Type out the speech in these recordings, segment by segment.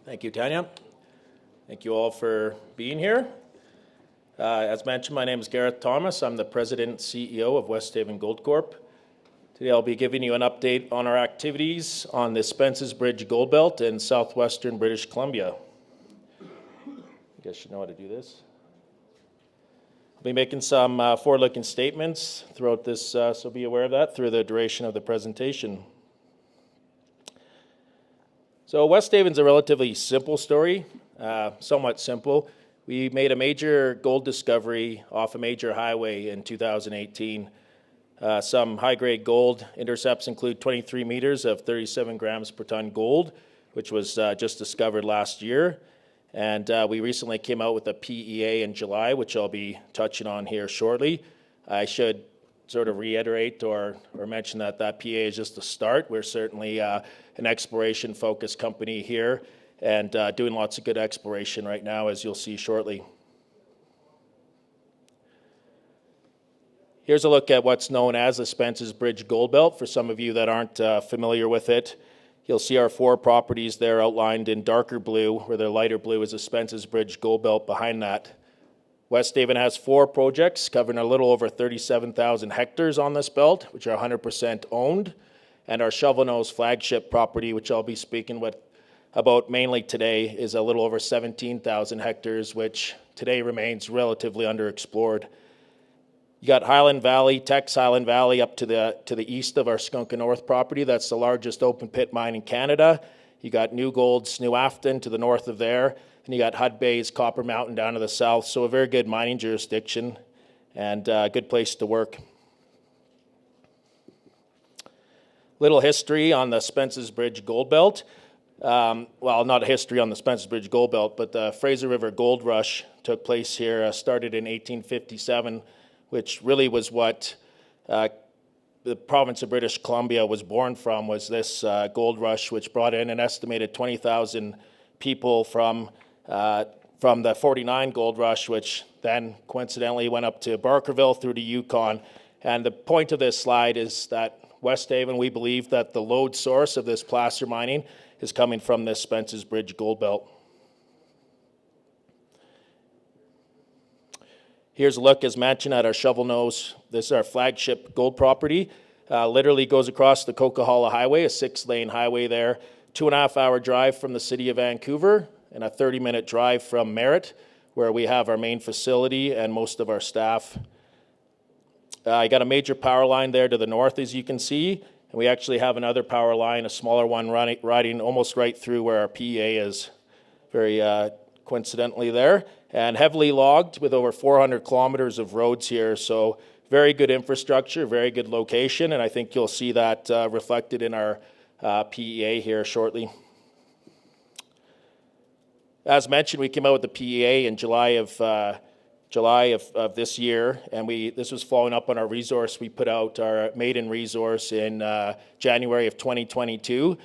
Thank you, Tanya. Thank you all for being here. As mentioned, my name is Gareth Thomas. I'm the President and CEO of Westhaven Gold Corp. Today I'll be giving you an update on our activities on the Spence's Bridge Gold Belt in southwestern British Columbia. I guess you know how to do this. I'll be making some forward-looking statements throughout this, so be aware of that through the duration of the presentation. So Westhaven's a relatively simple story, somewhat simple. We made a major gold discovery off a major highway in 2018. Some high-grade gold intercepts include 23 meters of 37 grams per ton gold, which was just discovered last year. And we recently came out with a PEA in July, which I'll be touching on here shortly. I should sort of reiterate or mention that PEA is just the start. We're certainly an exploration-focused company here and doing lots of good exploration right now, as you'll see shortly. Here's a look at what's known as the Spence's Bridge Gold Belt. For some of you that aren't familiar with it, you'll see our four properties there outlined in darker blue, where the lighter blue is the Spence's Bridge Gold Belt behind that. Westhaven has four projects covering a little over 37,000 hectares on this belt, which are 100% owned, and our Shovel Nose flagship property, which I'll be speaking about mainly today, is a little over 17,000 hectares, which today remains relatively underexplored. You got Highland Valley, Tex Highland Valley up to the east of our Skunk North property. That's the largest open pit mine in Canada. You got New Gold's New Afton to the north of there. And you got Hudbay's Copper Mountain down to the south, so a very good mining jurisdiction and a good place to work. Little history on the Spence's Bridge Gold Belt. Well, not a history on the Spence's Bridge Gold Belt, but the Fraser River Gold Rush took place here, started in 1857, which really was what the province of British Columbia was born from, was this gold rush, which brought in an estimated 20,000 people from the 49 gold rush, which then coincidentally went up to Barkerville through to Yukon. And the point of this slide is that Westhaven, we believe that the lode source of this placer mining is coming from this Spence's Bridge Gold Belt. Here's a look, as mentioned, at our Shovel Nose. This is our flagship gold property. Literally goes across the Coquihalla Highway, a 6-lane highway there. 2.5-hour drive from the city of Vancouver and a 30-minute drive from Merritt, where we have our main facility and most of our staff. I got a major power line there to the north, as you can see, and we actually have another power line, a smaller one, riding almost right through where our PEA is, very coincidentally there, and heavily logged with over 400 kilometers of roads here, so very good infrastructure, very good location, and I think you'll see that reflected in our PEA here shortly. As mentioned, we came out with the PEA in July of this year, and this was following up on our resource. We put out our maiden resource in January of 2022.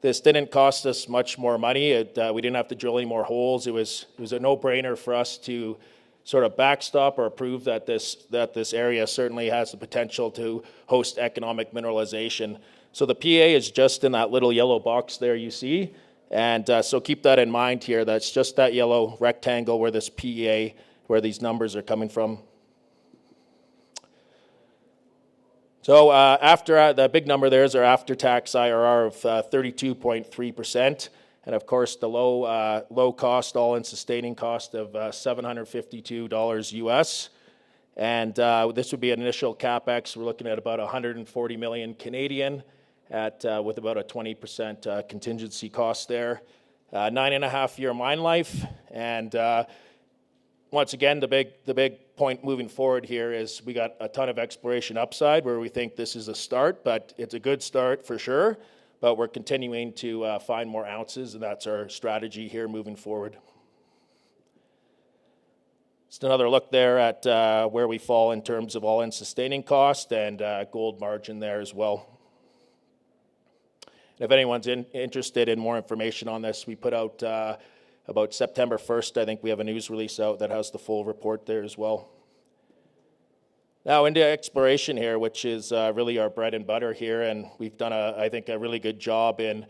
This didn't cost us much more money. We didn't have to drill any more holes. It was a no-brainer for us to sort of backstop or prove that this area certainly has the potential to host economic mineralization. So the PEA is just in that little yellow box there you see. And so keep that in mind here. That's just that yellow rectangle where this PEA, where these numbers are coming from. So after the big number there is our after-tax IRR of 32.3%. And of course, the low cost, all-in sustaining cost of $752 US. And this would be an initial capex. We're looking at about 140 million Canadian with about a 20% contingency cost there. 9.5-year mine life. And once again, the big point moving forward here is we got a ton of exploration upside where we think this is a start, but it's a good start for sure. But we're continuing to find more ounces, and that's our strategy here moving forward. Just another look there at where we fall in terms of all-in sustaining cost and gold margin there as well. And if anyone's interested in more information on this, we put out about September 1st, I think we have a news release out that has the full report there as well. Now into exploration here, which is really our bread and butter here, and we've done, I think, a really good job in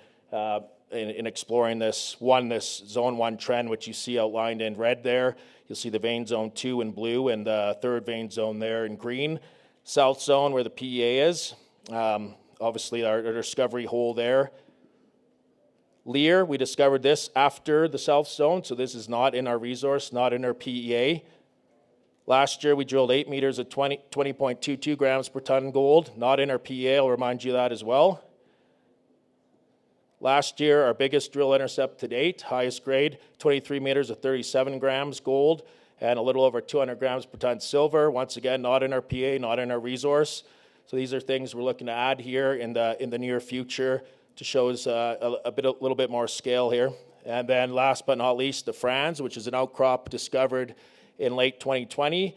in exploring this Zone 1 trend, which you see outlined in red there. You'll see the vein Zone 2 in blue and the third vein zone there in green. South Zone where the PEA is. Obviously our discovery hole there. Lear, we discovered this after the South Zone, so this is not in our resource, not in our PEA. Last year we drilled 8 meters at 20.22 grams per ton gold, not in our PEA, I'll remind you of that as well. Last year, our biggest drill intercept to date, highest grade, 23 meters at 37 grams gold, and a little over 200 grams per ton silver. Once again, not in our PEA, not in our resource. So these are things we're looking to add here in the near future to show us a little bit more scale here. And then last but not least, the Franz, which is an outcrop discovered in late 2020,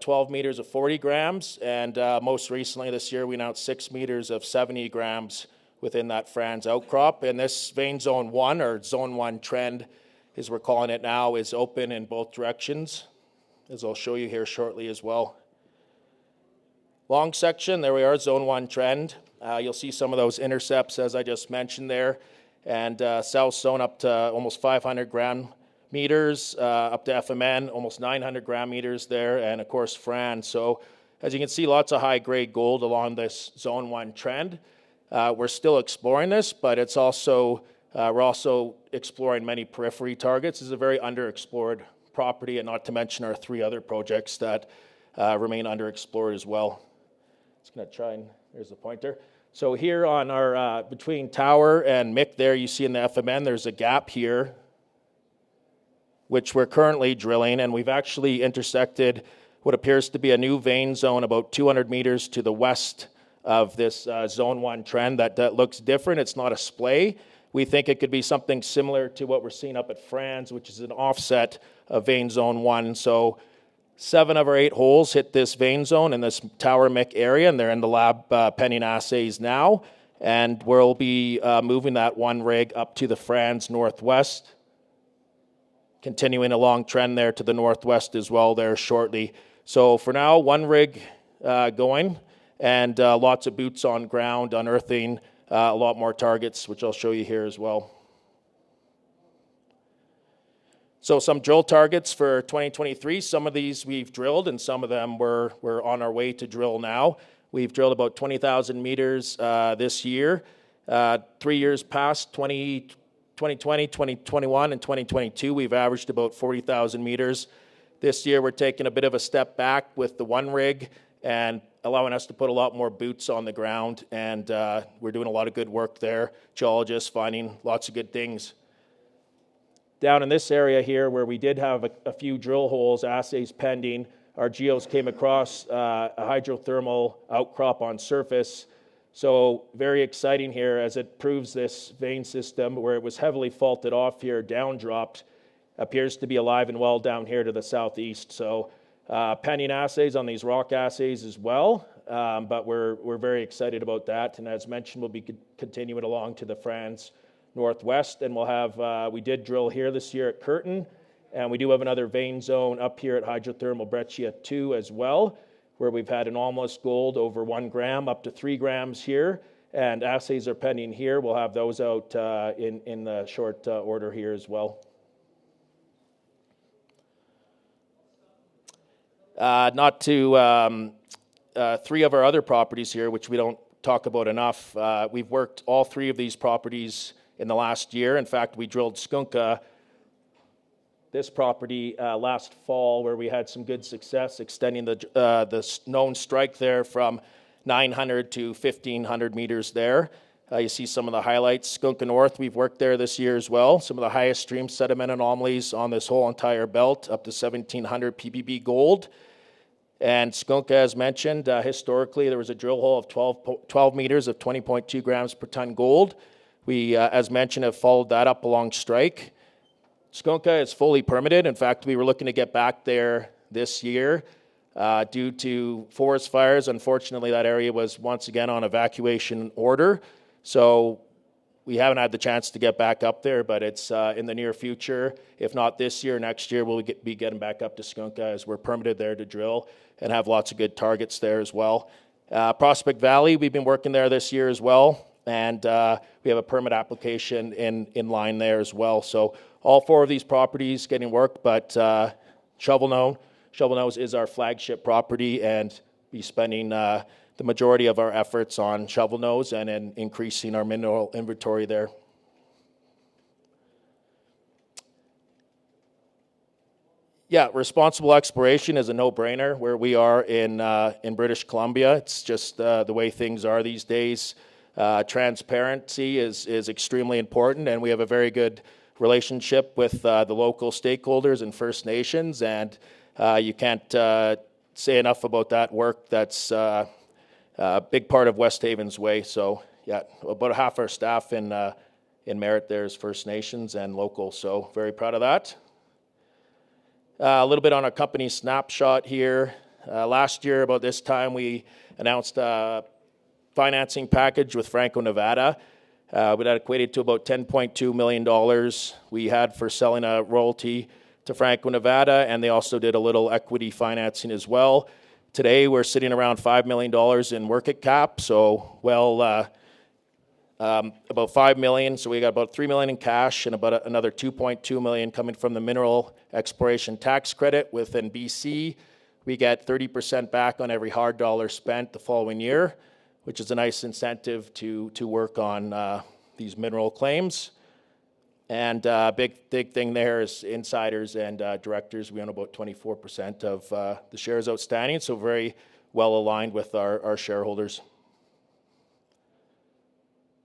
12 meters of 40 grams, and most recently this year we announced 6 meters of 70 grams within that Franz outcrop. And this vein Zone 1, or Zone 1 trend, as we're calling it now, is open in both directions, as I'll show you here shortly as well. Long section, there we are, Zone 1 trend. You'll see some of those intercepts as I just mentioned there, and South Zone up to almost 500 gram meters, up to FMN, almost 900 gram meters there, and of course Franz. So as you can see, lots of high-grade gold along this Zone 1 trend. We're still exploring this, but it's also we're also exploring many periphery targets. This is a very underexplored property, and not to mention our 3 other projects that remain underexplored as well. Just going to try and, there's the pointer. So here on our, between Tower and Mick there, you see in the FMN, there's a gap here, which we're currently drilling, and we've actually intersected what appears to be a new vein zone about 200 meters to the west of this Zone 1 trend that looks different. It's not a splay. We think it could be something similar to what we're seeing up at Franz, which is an offset of vein Zone 1. So 7 of our 8 holes hit this vein zone in this Tower Mick area, and they're in the lab pending assays now. And we'll be moving that 1 rig up to the Franz northwest, continuing a long trend there to the northwest as well there shortly. So for now, 1 rig going, and lots of boots on ground, unearthing a lot more targets, which I'll show you here as well. So some drill targets for 2023. Some of these we've drilled, and some of them we're on our way to drill now. We've drilled about 20,000 meters this year. 3 years past, 2020, 2021, and 2022, we've averaged about 40,000 meters. This year, we're taking a bit of a step back with the 1 rig and allowing us to put a lot more boots on the ground, and we're doing a lot of good work there. Geologists finding lots of good things. Down in this area here, where we did have a few drill holes, assays pending, our geos came across a hydrothermal outcrop on surface. So very exciting here, as it proves this vein system, where it was heavily faulted off here, down dropped, appears to be alive and well down here to the southeast. So pending assays on these rock assays as well, but we're very excited about that. And as mentioned, we'll be continuing along to the Franz northwest, and we'll have, we did drill here this year at Curtin, and we do have another vein zone up here at hydrothermal Breccia 2 as well, where we've had anomalous gold over 1 gram up to 3 grams here, and assays are pending here. We'll have those out in the short order here as well. Not to 3 of our other properties here, which we don't talk about enough. We've worked all 3 of these properties in the last year. In fact, we drilled Skunka, this property, last fall, where we had some good success extending the known strike there from 900 to 1,500 meters there. You see some of the highlights. Skunka North, we've worked there this year as well. Some of the highest stream sediment anomalies on this whole entire belt, up to 1,700 ppb gold. And Skunka, as mentioned, historically there was a drill hole of 12 meters of 20.2 grams per ton gold. We, as mentioned, have followed that up along strike. Skunka is fully permitted. In fact, we were looking to get back there this year. Due to forest fires, unfortunately, that area was once again on evacuation order. So we haven't had the chance to get back up there, but it's in the near future. If not this year, next year, we'll be getting back up to Skunka, as we're permitted there to drill and have lots of good targets there as well. Prospect Valley, we've been working there this year as well. and we have a permit application in line there as well. So all 4 of these properties getting work, but Shovel Nose is our flagship property, and be spending the majority of our efforts on Shovel Nose and in increasing our mineral inventory there. Yeah, responsible exploration is a no-brainer where we are in British Columbia. It's just the way things are these days. Transparency is extremely important, and we have a very good relationship with the local stakeholders and First Nations, and you can't say enough about that work. That's a big part of Westhaven's way. So yeah, about half our staff in Merritt there is First Nations and local, so very proud of that. A little bit on our company snapshot here. Last year, about this time, we announced a financing package with Franco-Nevada. That equated to about $10.2 million we had for selling a royalty to Franco-Nevada, and they also did a little equity financing as well. Today, we're sitting around $5 million in market cap, so about $5 million. So we got about $3 million in cash and about another $2.2 million coming from the mineral exploration tax credit within BC. We get 30% back on every hard dollar spent the following year, which is a nice incentive to work on these mineral claims. And big thing there is insiders and directors. We own about 24% of the shares outstanding, so very well aligned with our shareholders.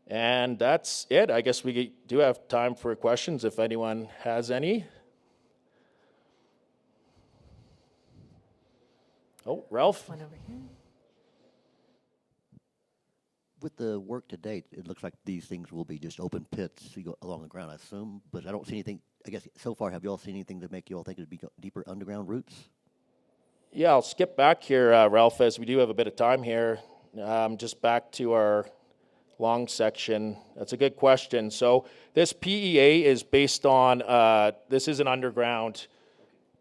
And that's it. I guess we do have time for questions if anyone has any. Oh, Ralph? One over here. With the work to date, it looks like these things will be just open pits along the ground, I assume. But I don't see anything, I guess, so far, have you all seen anything that make you all think it'd be deeper underground routes? Yeah, I'll skip back here, Ralph, as we do have a bit of time here. Just back to our long section. That's a good question. So this PEA is based on, this is an underground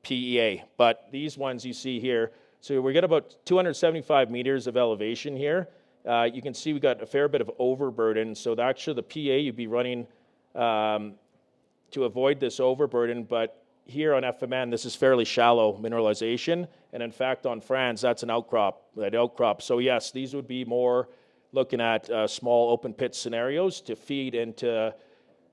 PEA, but these ones you see here, so we get about 275 meters of elevation here. You can see we got a fair bit of overburden, so actually the PEA you'd be running to avoid this overburden, but here on FMN, this is fairly shallow mineralization, and in fact on Franz, that's an outcrop. So yes, these would be more looking at small open pit scenarios to feed into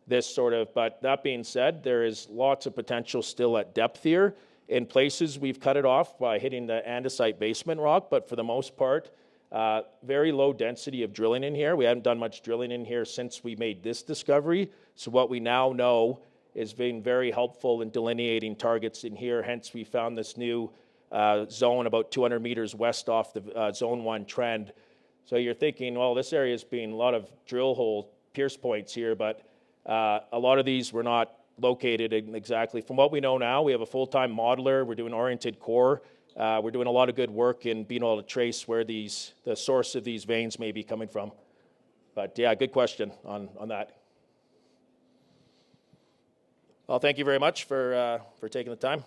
this sort of, but that being said, there is lots of potential still at depth here. In places, we've cut it off by hitting the andesite basement rock, but for the most part, very low density of drilling in here. We haven't done much drilling in here since we made this discovery, so what we now know is being very helpful in delineating targets in here. Hence, we found this new zone about 200 meters west off the Zone 1 trend. So you're thinking, well, this area has been a lot of drill hole pierce points here, but a lot of these were not located exactly. From what we know now, we have a full-time modeler. We're doing oriented core. We're doing a lot of good work in being able to trace where the source of these veins may be coming from. But yeah, good question on that. Well, thank you very much for taking the time.